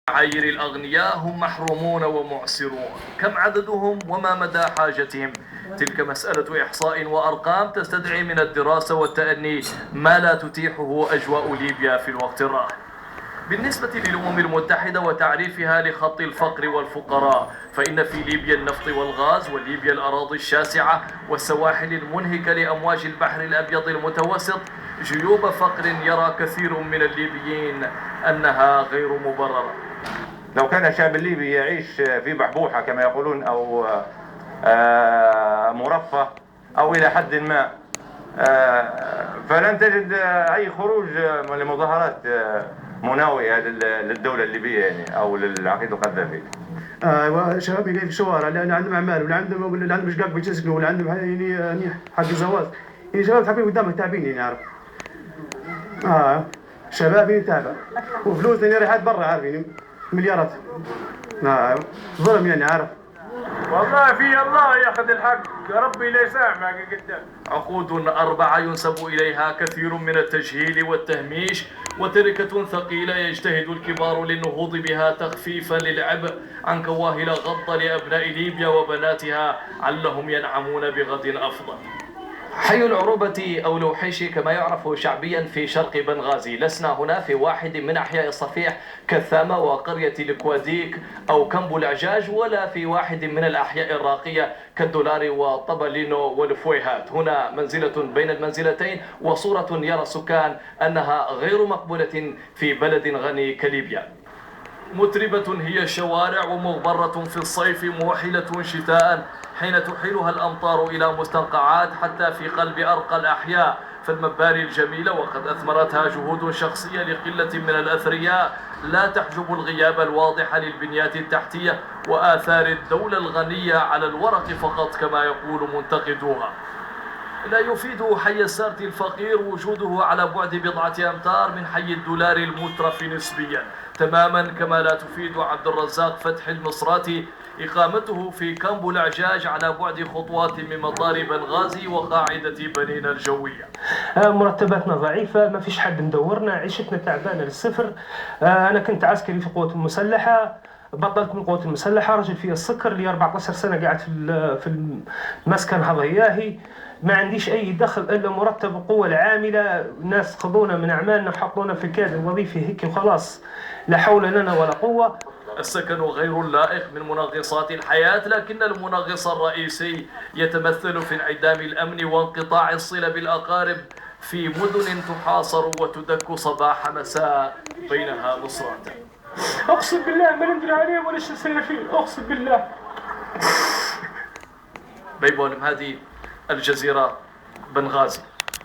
معايير الأغنياء هم محرومون ومعسرون. كم عددهم وما مدى حاجتهم؟ تلك مسألة إحصاء وأرقام تستدعي من الدراسة والتأني ما لا تتيحه أجواء ليبيا في الوقت الراهن. بالنسبة للأمم المتحدة وتعريفها لخط الفقر والفقراء، فإن في ليبيا النفط والغاز، وليبيا الأراضي الشاسعة والسواحل المنهكة لأمواج البحر الأبيض المتوسط جيوب فقر يرى كثير من الليبيين أنها غير مبررة. لو كان الشعب الليبي يعيش في بحبوحة كما يقولون أو مرفه أو إلى حد ما، فلن تجد أي خروج لمظاهرات مناوئة للدولة الليبية يعني أو للعقيد القذافي. شباب اللي في الشوارع اللي عندهم أعمال واللي عندهم مشقاق بيتسكنوا واللي عندهم يعني حق الزواج، يعني شباب تعبين قدامك تعبين يعني عارف. شباب يتابع وفلوس يعني رايحات برا عارفين مليارات. ظلم يعني عارف. والله في الله ياخذ الحق، يا ربي لا يسامحك قدام. عقود 4 ينسب إليها كثير من التجهيل والتهميش، وتركة ثقيلة يجتهد الكبار للنهوض بها تخفيفا للعبء عن كواهل غض لأبناء ليبيا وبناتها علهم ينعمون بغد أفضل. حي العروبة أو لوحيشي كما يعرف شعبيا في شرق بنغازي. لسنا هنا في واحد من أحياء الصفيح كالثامة وقرية الكواديك أو كمبو العجاج، ولا في واحد من الأحياء الراقية كالدولار وطبلينو والفويهات. هنا منزلة بين المنزلتين وصورة يرى السكان أنها غير مقبولة في بلد غني كليبيا. متربة هي الشوارع ومغبرة في الصيف، موحلة شتاء حين تحيلها الأمطار إلى مستنقعات حتى في قلب أرقى الأحياء. فالمباني الجميلة وقد أثمرتها جهود شخصية لقلة من الأثرياء لا تحجب الغياب الواضح للبنيات التحتية وآثار الدولة الغنية على الورق فقط كما يقول منتقدوها. لا يفيد حي السارتي الفقير وجوده على بعد بضعة أمتار من حي الدولار المترف نسبيا، تماما كما لا تفيد عبد الرزاق فتح المصراتي إقامته في كامبو العجاج على بعد خطوات من مطار بنغازي وقاعدة بنينا الجوية. مرتباتنا ضعيفة، ما فيش حد مدورنا، عيشتنا تعبانة للصفر. أنا كنت عسكري في القوات المسلحة، بطلت من القوات المسلحة، رجل فيها السكر، لي 14 سنة قاعد في المسكن هضياهي، ما عنديش أي دخل إلا مرتب القوة العاملة. الناس خذونا من أعمالنا وحطونا في كادر وظيفي هيك وخلاص، لا حول لنا ولا قوة. السكن غير اللائق من منغصات الحياة، لكن المنغص الرئيسي يتمثل في انعدام الأمن وانقطاع الصلة بالأقارب في مدن تحاصر وتدك صباح مساء بينها مصرات. أقسم بالله ما ندري عليه ولا شو نسوي فيه، أقسم بالله. بيبون هذه الجزيرة بنغازي.